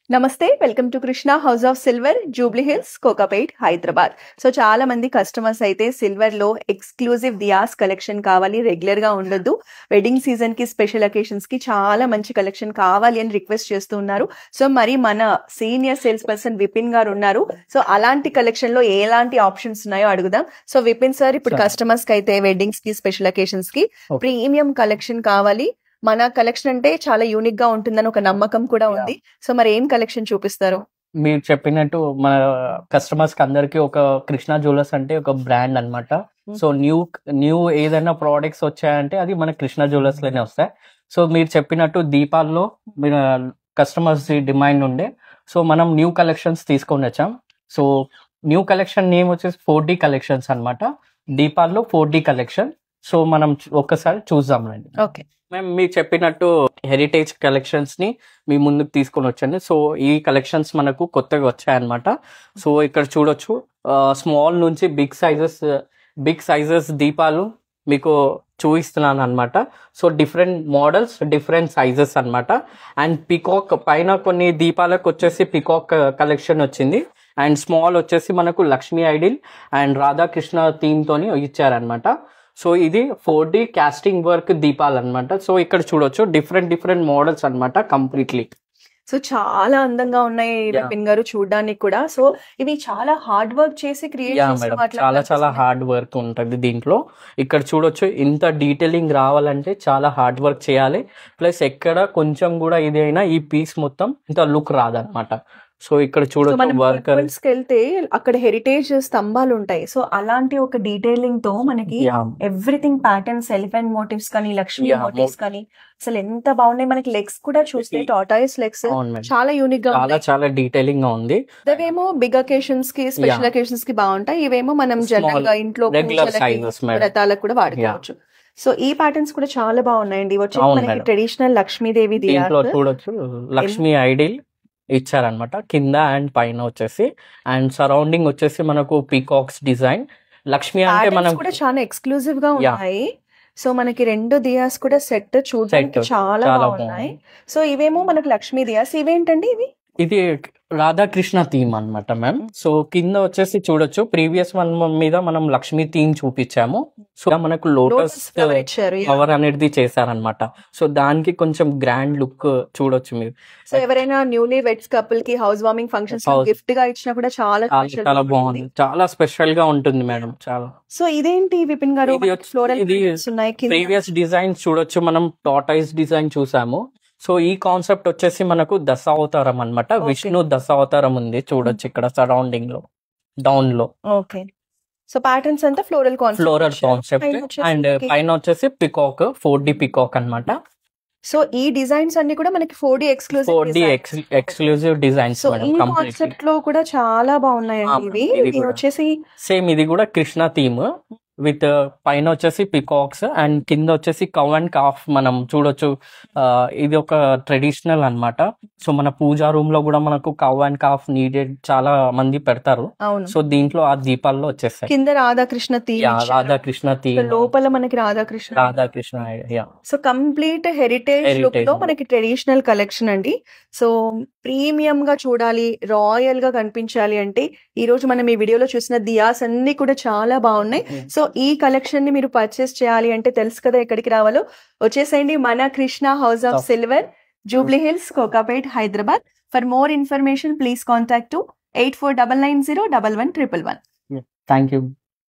నమస్తే. Welcome to Krishna house of silver, Jubilee hills, Kokapet, Hyderabad. So చాలా మంది కస్టమర్స్ అయితే సిల్వర్ లో ఎక్స్క్లూజివ్ దియాస్ కలెక్షన్ కావాలి, రెగ్యులర్ గా ఉండొద్దు, వెడ్డింగ్ సీజన్ కి, స్పెషల్ అకేషన్స్ కి చాలా మంచి కలెక్షన్ కావాలి అని రిక్వెస్ట్ చేస్తూ ఉన్నారు. సో మరి మన సీనియర్ సేల్స్ పర్సన్ విపిన్ గారు ఉన్నారు. సో అలాంటి కలెక్షన్ లో ఎలాంటి ఆప్షన్స్ ఉన్నాయో అడుగుదాం. సో విపిన్ సార్, ఇప్పుడు కస్టమర్స్ కి అయితే వెడ్డింగ్స్ కి, స్పెషల్ అకేషన్స్ కి ప్రీమియం కలెక్షన్ కావాలి, మన కలెక్షన్ అంటే చాలా యూనిక్ గా ఉంటుందని ఒక నమ్మకం కూడా ఉంది. సో మరి ఏం కలెక్షన్ చూపిస్తారు? మీరు చెప్పినట్టు మన కస్టమర్స్ కి అందరికి ఒక కృష్ణ జ్యువెలర్స్ అంటే ఒక బ్రాండ్ అన్నమాట. సో న్యూ ఏదైనా ప్రోడక్ట్స్ వచ్చాయంటే అది మన కృష్ణ జ్యువెలర్స్ లోనే వస్తాయి. సో మీరు చెప్పినట్టు దీపాల్లో మీరు కస్టమర్స్ డిమాండ్ ఉండే, సో మనం న్యూ కలెక్షన్స్ తీసుకొని వచ్చాం. సో న్యూ కలెక్షన్ నేమ్ వచ్చేసి 4D కలెక్షన్స్ అన్నమాట. దీపాల్లో 4D కలెక్షన్. సో మనం ఒక్కసారి చూద్దాం రండి. ఓకే, మేము మీకు చెప్పినట్టు హెరిటేజ్ కలెక్షన్స్ ని మీ ముందుకు తీసుకొని వచ్చాను. సో ఈ కలెక్షన్స్ మనకు కొత్తగా వచ్చాయన్నమాట. సో ఇక్కడ చూడొచ్చు, స్మాల్ నుంచి బిగ్ సైజెస్ దీపాలు మీకు చూపిస్తున్నాను అనమాట. So different models, different sizes అన్నమాట. అండ్ పికాక్ పైన కొన్ని దీపాలకు వచ్చేసి పికాక్ కలెక్షన్ వచ్చింది. అండ్ స్మాల్ వచ్చేసి మనకు Lakshmi idol and Radhakrishna theme తోని ఇచ్చారనమాట. సో ఇది 4D కాస్టింగ్ వర్క్ దీపాలు అనమాట. సో ఇక్కడ చూడొచ్చు డిఫరెంట్ మోడల్స్ అన్నమాట కంప్లీట్లీ. సో చాలా అందంగా ఉన్నాయి విపిన్ గారు చూడడానికి కూడా. సో ఇవి చాలా హార్డ్ వర్క్ చేసి క్రియేట్ మేడం, చాలా హార్డ్ వర్క్ ఉంటుంది దీంట్లో. ఇక్కడ చూడొచ్చు, ఇంత డీటెయిలింగ్ రావాలంటే చాలా హార్డ్ వర్క్ చేయాలి. ప్లస్ ఎక్కడ కొంచెం కూడా ఇదైనా ఈ పీస్ మొత్తం ఇంత లుక్ రాదన్నమాట. సో ఇక్కడ చూడొచ్చు, వర్కర్స్ కి వెళ్తే అక్కడ హెరిటేజ్ స్తంభాలు ఉంటాయి. సో అలాంటి ఒక డీటెయిలింగ్ తో మనకి ఎవ్రీథింగ్ ప్యాటర్న్స్, ఎలిఫెంట్ మోటివ్స్ కానీ, లక్ష్మీ మోటివ్స్ కానీ అసలు ఎంత బాగున్నాయి. మనకి లెగ్స్ కూడా చూస్తే టాటాయిస్ లెగ్స్ చాలా యూనిక్ గా, చాలా డీటెయిలింగ్ గా ఉంది. ఇవేమో బిగ్ అకేషన్స్ కి, స్పెషల్ అకేషన్స్ కి బాగుంటాయి. ఇవేమో మనం జనరల్ గా ఇంట్లో వ్రతాలకు కూడా వాడుకోవచ్చు. సో ఈ ప్యాటర్న్స్ కూడా చాలా బాగున్నాయండి. వచ్చి మనకి ట్రెడిషనల్ లక్ష్మీదేవి చూడొచ్చు, లక్ష్మీ ఐడిల్ ఇచ్చారనమాట కింద అండ్ పైన వచ్చేసి. అండ్ సరౌండింగ్ వచ్చేసి మనకు పీకాక్స్ డిజైన్. లక్ష్మి అంటే మనం కూడా చాలా ఎక్స్క్లూజివ్ గా ఉన్నాయి. సో మనకి 2 దియాస్ కూడా సెట్ చూడడానికి చాలా బాగున్నాయి. సో ఇవేమో మనకి లక్ష్మీ దియాస్. ఇవేంటండి ఇవి? ఇది రాధాకృష్ణ థీమ్ అనమాట మ్యామ్. సో కింద వచ్చేసి చూడొచ్చు, ప్రీవియస్ వన్ మీద మనం లక్ష్మీ థీమ్ చూపించాము. సో మనకు లోటస్ కవర్ అనేది చేశారనమాట. సో దానికి కొంచెం గ్రాండ్ లుక్ చూడొచ్చు మీరు. సో ఎవరైనా న్యూలీ వెడ్స్ కపుల్ కి హౌస్ వార్మింగ్ ఫంక్షన్స్ గిఫ్ట్ గా ఇచ్చినా కూడా చాలా బాగుంది, చాలా స్పెషల్ గా ఉంటుంది మేడం. చాలా. సో ఇదేంటి విపిన్ గారు? ప్రీవియస్ డిజైన్ చూడొచ్చు, మనం టాటాయిస్ డిజైన్ చూసాము. సో ఈ కాన్సెప్ట్ వచ్చేసి మనకు దశావతారం అన్నమాట. విష్ణు దశావతారం ఉంది చూడొచ్చు ఇక్కడ సరౌండింగ్ లో, డౌన్ లో. ఓకే. సో ప్యాటర్న్స్ అంతా ఫ్లోరల్ కాన్సెప్ట్ అండ్ పైన వచ్చేసి పికాక్, 4D పికాక్ అన్నమాట. సో ఈ డిజైన్స్ అన్ని కూడా మనకి 4D ఎక్స్క్లూజివ్ డిజైన్స్. ఈ కాన్సెప్ట్ లో కూడా చాలా బాగున్నాయండి ఇవి. వచ్చేసి సేమ్ ఇది కూడా కృష్ణ థీమ్ విత్ పైన వచ్చేసి పికాక్స్ అండ్ కింద వచ్చేసి కవ్ అండ్ కాఫ్ మనం చూడొచ్చు. ఇది ఒక ట్రెడిషనల్ అన్నమాట. సో మన పూజా రూమ్ లో కూడా మనకు కవ్ అండ్ కాఫ్ నీడెడ్ చాలా మంది పెడతారు. సో దీంట్లో ఆ దీపాల్లో వచ్చేస్తాయి. కింద రాధాకృష్ణ థీమ్, లోపల మనకి Radhakrishna. So complete heritage look లో మనకి ట్రెడిషనల్ కలెక్షన్ అండి. సో ప్రీమియం గా చూడాలి, రాయల్ గా కనిపించాలి అంటే ఈ రోజు మనం ఈ వీడియోలో చూసిన దియాస్ అన్ని కూడా చాలా బాగున్నాయి. సో ఈ కలెక్షన్ ని మీరు పర్చేస్ చేయాలి అంటే తెలుసు కదా ఎక్కడికి రావాలో. వచ్చేసేయండి మన Krishna house of silver, Jubilee hills, Kokapet, Hyderabad. For more information please contact 8499011111. Thank you.